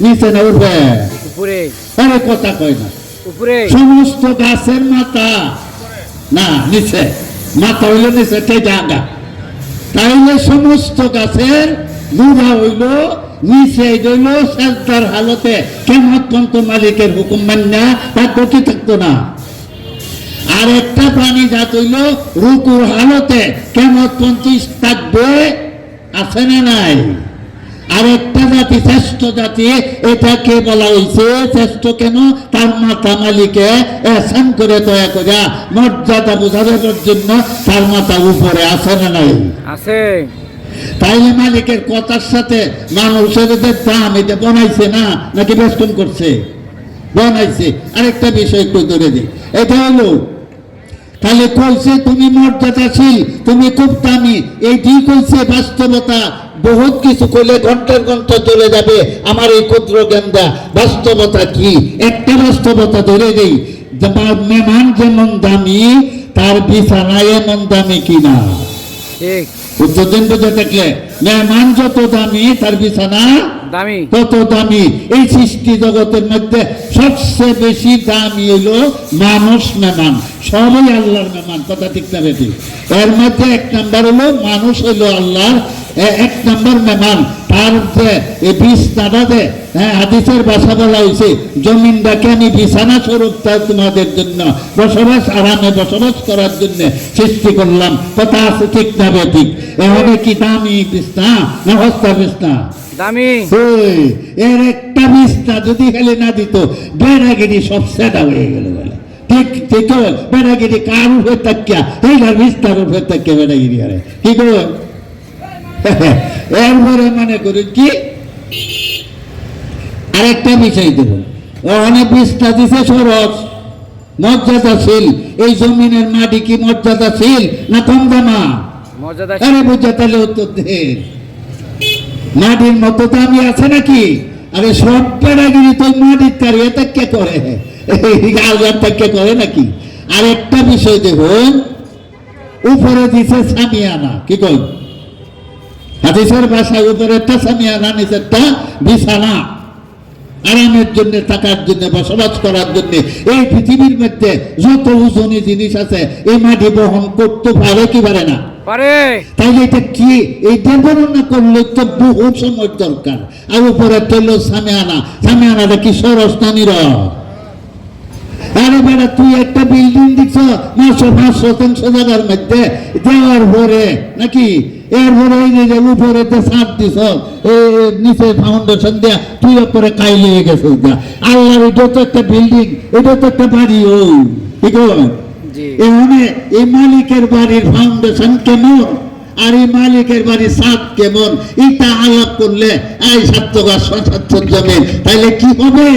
নিচে না উঠবে উপরে, আরে কথা কয় না উপরে সমস্ত গাছের মাথা না নিচে মাথা হইল নিচে জায়গা তাইলে সমস্ত গাছের গুড়া হইল নিচে হইল সেজদার হালতে কেমন পর্যন্ত মালিকের হুকুম মান্না তার গতি থাকতো না আর একটা প্রাণী জাত হইল রুকুর হালতে কেমন পর্যন্ত থাকবে আছে না নাই আর একটা জাতি শ্রেষ্ঠ জাতি এটাকে বলা হয়েছে শ্রেষ্ঠ কেন তার মাথা মালিকে এহসান করে দয়া করে মর্যাদা বোঝানোর জন্য তার মাথা উপরে আছে না নাই আছে তাইলে মালিকের কথার সাথে মানুষের যে দাম এটা বানাইছে না নাকি বেষ্টন করছে বানাইছে আরেকটা বিষয় একটু ধরে দিই এটা হলো তাহলে কইছে তুমি মর্যাদাশীল তুমি খুব দামি এইটি কইছে বাস্তবতা বহুত কিছু কইলে ঘন্টার ঘন্টা চলে যাবে আমার এই ক্ষুদ্র জ্ঞানটা বাস্তবতা কি একটা বাস্তবতা ধরে দেই মেহমান যেমন দামি তার বিছানায় এমন দামি কিনা ঠিক উদ্বোধন বুঝে থাকলে মেহমান যত দামি তার বিছানা দামি তত দামি এই সৃষ্টি জগতের মধ্যে সবচেয়ে বেশি দামি হইল মানুষ মেহমান সবই আল্লাহর মেহমান কথা ঠিক না বেশি এর মধ্যে এক নাম্বার হলো মানুষ হইল আল্লাহর এক নম্বর মেহমান তার যে এই বিছানাটা যে হাদিসের ভাষা বলা হয়েছে জমিনটাকে আমি বিছানা স্বরূপ তোমাদের জন্য বসবাস আরামে বসবাস করার জন্য সৃষ্টি করলাম কথা আছে ঠিক না ঠিক এভাবে কি দামি বিছনা না হস্তা বিছনা দামি এর একটা বিছনা যদি খালি না দিত বেড়াগিরি সব সেটা হয়ে গেল বলে ঠিক ঠিক বেড়াগিরি কার উপরে তাকিয়া এইটার বিছনার উপরে তাকিয়া বেড়াগিরি আরে কি করবেন এরপরে মনে করি কি আরেকটা বিষয় দেব অনেক বিস্তার দিছে সরস মর্যাদাশীল এই জমিনের মাটি কি মর্যাদাশীল না কম দামা মর্যাদা আরে বুঝা তাহলে উত্তর দে মাটির মতো দামি আছে নাকি আরে সব বেড়াগিরি তো মাটির কারিয়ে তাকে করে আলগার তাকে করে নাকি আরেকটা বিষয় দেখুন উপরে দিছে সামিয়ানা কি কই হাদিসের ভাষায় উপরে একটা সামিয়ানা নিচেরটা বিছানা আরামের জন্য থাকার জন্য বসবাস করার জন্য এই পৃথিবীর মধ্যে যত ওজনী জিনিস আছে এই মাটি বহন করতে পারে কি পারে না পারে তাইলে এটা কি এইটা বর্ণনা করলে তো বহু সময় দরকার আর উপরে তেল সামিয়ানাটা কি সরস না নীরব আরে বেড়া তুই একটা বিল্ডিং দিচ্ছ 500 জায়গার মধ্যে দেওয়ার পরে নাকি এরপরে উপরে ছাদ দিছ নিচে ফাউন্ডেশন দেয়া তুই উপরে কাইলে গেছে আল্লাহর এটা তো একটা বিল্ডিং এটা তো একটা বাড়ি ঠিক এখানে এই মালিকের বাড়ির ফাউন্ডেশন কেমন আর এই মালিকের বাড়ির ছাদ কেমন এটা আলাপ করলে এই ছাত্রগাছ জমি তাইলে কি হবে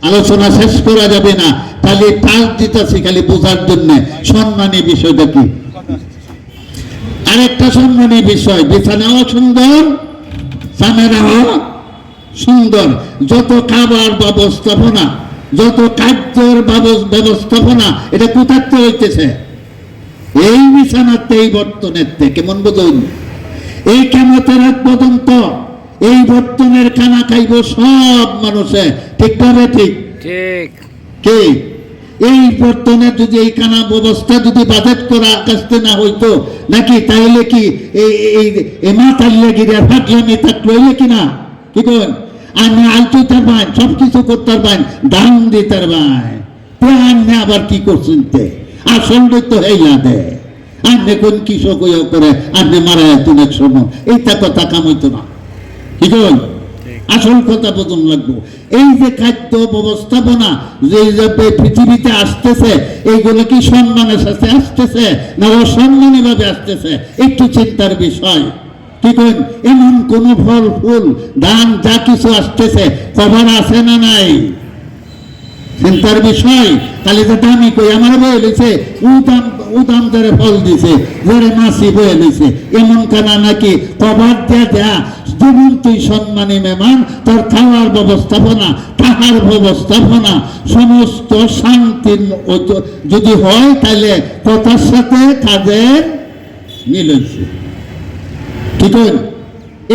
আলোচনা শেষ করা যাবে না তাহলে পাঁচ দিতেছি খালি বোঝার জন্য সম্মানী বিষয়টা কি আরেকটা সম্মানী বিষয় বিছানাও সুন্দর সামেরাও সুন্দর যত খাবার ব্যবস্থাপনা যত খাদ্যের ব্যবস্থাপনা এটা কোথাতে হইতেছে এই বিছানাতে এই বর্তনেতে কেমন বোঝুন এই কেমতের এক পর্যন্ত এই বর্তনের খানা খাইব সব মানুষে ঠিক ভাবে ঠিক ঠিক কি এই বর্তনে যদি এই খানা ব্যবস্থা যদি বাজেট করা আকাশতে না হইতো নাকি তাইলে কি এই মাথার লেগিরা ফাটলামি থাকলো হইলে কিনা কি করেন আমি আলতুই তার ভাই সব কিছু করতে পারেন দাম দিতে ভাই প্রাণ আবার কি করছেন আসল তো এই না দেয় আপনি কোন কৃষক করে আপনি মারা যেতেন এক সময় এইটা কথা কাম হইতো না কি করেন আসল কথা বোঝন লাগবো এই যে খাদ্য ব্যবস্থাপনা যে পৃথিবীতে আসতেছে এইগুলো কি সম্মানের সাথে আসতেছে না অসম্মানী ভাবে আসতেছে একটু চিন্তার বিষয় কি করেন এমন কোন ফল ফুল ধান যা কিছু আসতেছে খবর আছে না নাই চিন্তার বিষয় তাহলে তো দামি কই আমার বয়ে লইছে উদাম ধরে ফল দিছে ধরে মাছি বয়ে লইছে এমন কানা নাকি কবার দেয়া যেমন তুই সম্মানী মেহমান তোর খাওয়ার ব্যবস্থাপনা থাকার ব্যবস্থাপনা সমস্ত শান্তির যদি হয় তাহলে কথার সাথে কাজের মিল হয়েছে ঠিক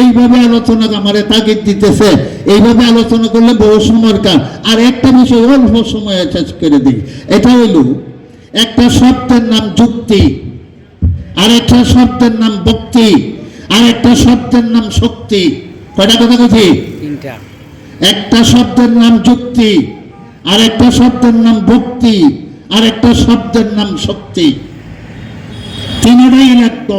এইভাবে আলোচনা আমারে তাগিদ দিতেছে, এইভাবে আলোচনা করলে বহু সময়ের কাজ। আর একটা বিষয় অল্প সময়ে শেষ করে দিই, এটা হইল একটা শব্দের নাম যুক্তি, আর একটা শব্দের নাম ভক্তি, আর একটা শব্দের নাম শক্তি। কয়টা কথা বলছি? তিনটা। একটা শব্দের নাম যুক্তি, আর একটা শব্দের নাম ভক্তি, আর একটা শব্দের নাম শক্তি। তিনটাই লাগতো।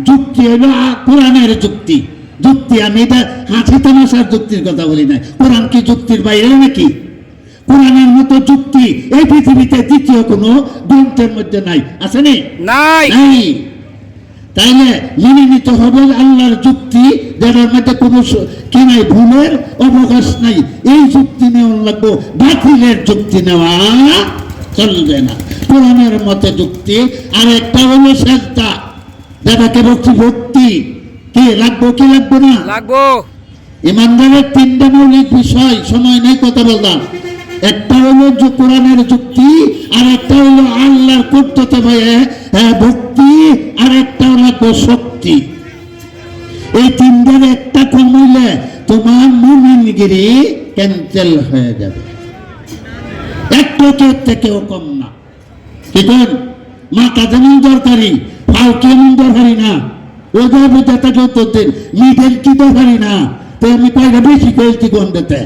যুক্তি হইল কোরআনের যুক্তি। যুক্তি, আমি এটা হাসি তামাশার যুক্তির কথা বলি না। কোরআন কি যুক্তির বাইরে নাকি? কোরআনের মতো যুক্তি এই পৃথিবীতে দ্বিতীয় কোনো গ্রন্থের মধ্যে নাই। আছে নি? নাই। নাই। তাইলে মেনে নিতে হবে আল্লাহর যুক্তি, যেটার মধ্যে কোনো কি নাই, ভুলের অবকাশ নাই। এই যুক্তি নেওয়া লাগবো, বাতিলের যুক্তি নেওয়া চলবে না। কোরআনের মতে যুক্তি। আর একটা হলো সেজদা, যেটাকে বলছি ভক্তি। কি লাগবো কি লাগবো না? লাগবো। ইমানদারের তিনটা মৌলিক বিষয়, সময় নেই কথা বললাম। একটা হলো কোরআনের যুক্তি, আর একটা হলো আল্লাহর করতে ভয়ে ভক্তি, আর একটা হলো শক্তি। এই তিনটার একটা কমলে তোমার মুমিনগিরি ক্যান্সেল হয়ে যাবে। একটু থেকেও কম না। কি করেন? মাথা যেমন দরকারি, ফাউকে এমন দরকারি না। ওদের বুঝে থাকে তোদের মিডেল কি দরকারি না। তো আমি কয়টা বেশি কয়েছি গন্ধেতে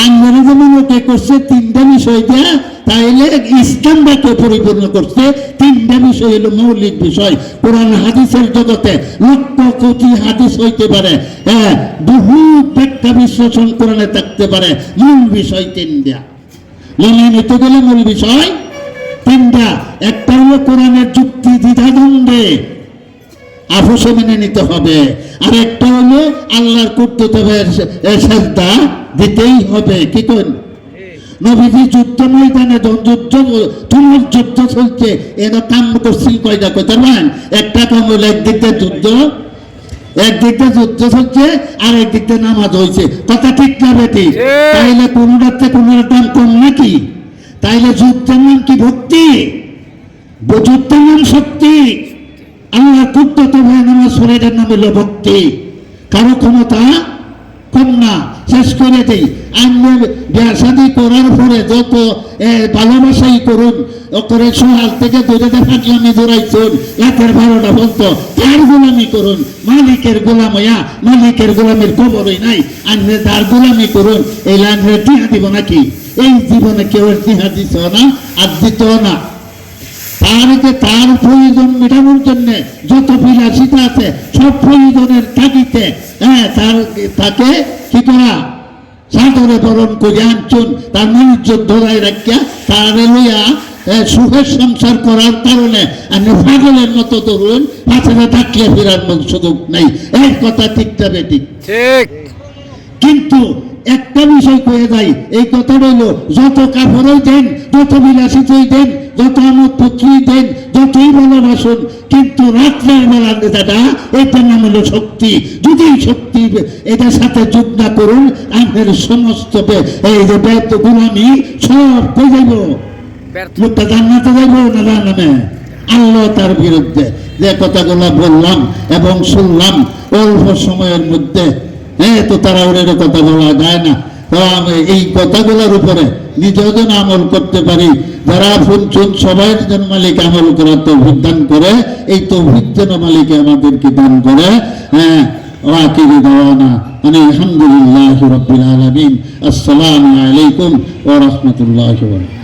আন্দোলন যেমন ওকে করছে তিনটা বিষয় দেয়া, তাইলে ইসলামটাকে পরিপূর্ণ করছে। তিনটা বিষয় হলো মৌলিক বিষয়। কোরআন হাদিসের জগতে লক্ষ কোটি হাদিস হইতে পারে, বহু ব্যাখ্যা বিশ্লেষণ কোরআনে থাকতে পারে। মূল বিষয় তিনটা। মনে নিতে গেলে মূল বিষয় তিনটা। একটা হলো কোরআনের যুক্তি দ্বিধাদ্বন্দ্বে আপোষে মেনে নিতে হবে, আর একটা হলো আল্লাহর কর্তৃত্বের সেজদা দিতেই হবে। কি করেন? নবীজি যুদ্ধ ময়দানে তুমুল যুদ্ধ চলছে, এরা কাম করছিল কয়টা কথা বলেন? একটা কাম হলো একদিক দিয়ে যুদ্ধ, একদিক দিয়ে যুদ্ধ চলছে, আর একদিক দিয়ে নামাজ হয়েছে। কথা ঠিক না বেটি? তাইলে কোনোটাতে কোনোটার দাম কম নাকি? তাইলে যুদ্ধের নাম কি ভক্তি? যুদ্ধের নাম শক্তি। আল্লাহ কুদ্দত ভাই নামাজ শরীরের নাম হলো ভক্তি। কারো ক্ষমতা কম না। শেষ করে দেই, আমি বিয়াসাদি করার পরে যত ভালোবাসাই করুন, করে সকাল থেকে ধরে ফাঁকলামি দৌড়াইছুন রাতের 12টা পর্যন্ত, তার গোলামি করুন। মালিকের গোলাম হইয়া মালিকের গোলামের খবরই নাই। আনলে তার গোলামি করুন। এই লাইনে টিহা দিব নাকি? এই জীবনে কেউ টিহা দিত না, আর দিত না। তার প্রয়োজন মেটানোর জন্য যত বিলাসিতা আছে সব প্রয়োজনের তাগিতে তাকে কি করা, সাদরে বরণ করে আনছুন। তার মনোযোগ ধরাই রাখিয়া তার লইয়া সুখের সংসার করার কারণে আমি পাগলের মতো ধরুন পাশে থাকলে ফেরার মতো সুযোগ নাই। এই কথা ঠিকটা বেঠিক? ঠিক। কিন্তু একটা বিষয় কয়ে যায়, এই কথা হইল যত কাপড়ই দেন, যত বিলাসিতই দেন, যত আমোদ পুত্রই দেন, যতই ভালোবাসুন, কিন্তু রাত্রের বেলা যেটা, এটার নাম হলো শক্তি। যদি শক্তি এটার সাথে যোগ না করুন, আমাদের সমস্ত এই যে ব্যর্থ গুলামি সব হয়ে যাইব। লোকটা জান্নাতে যাইব না জাহান্নামে? আল্লাহ তার বিরুদ্ধে যে কথাগুলো বললাম এবং শুনলাম অল্প সময়ের মধ্যে, তো তারা ওদের কথা বলা যায় না। তো আমি এই কথাগুলোর উপরে নিজেও যেন আমল করতে পারি। যারা শুনছেন সবাই যেন মালিক আমল করার তৌফিক দান করে। এই তৌফিক যেন মালিক আমাদেরকে দান করে। ওয়াকিরি দাওয়ানা আলহামদুলিল্লাহি রাব্বিল আলামিন। আসসালামু আলাইকুম ওয়া রাহমাতুল্লাহি ওয়া বারাকাতুহু।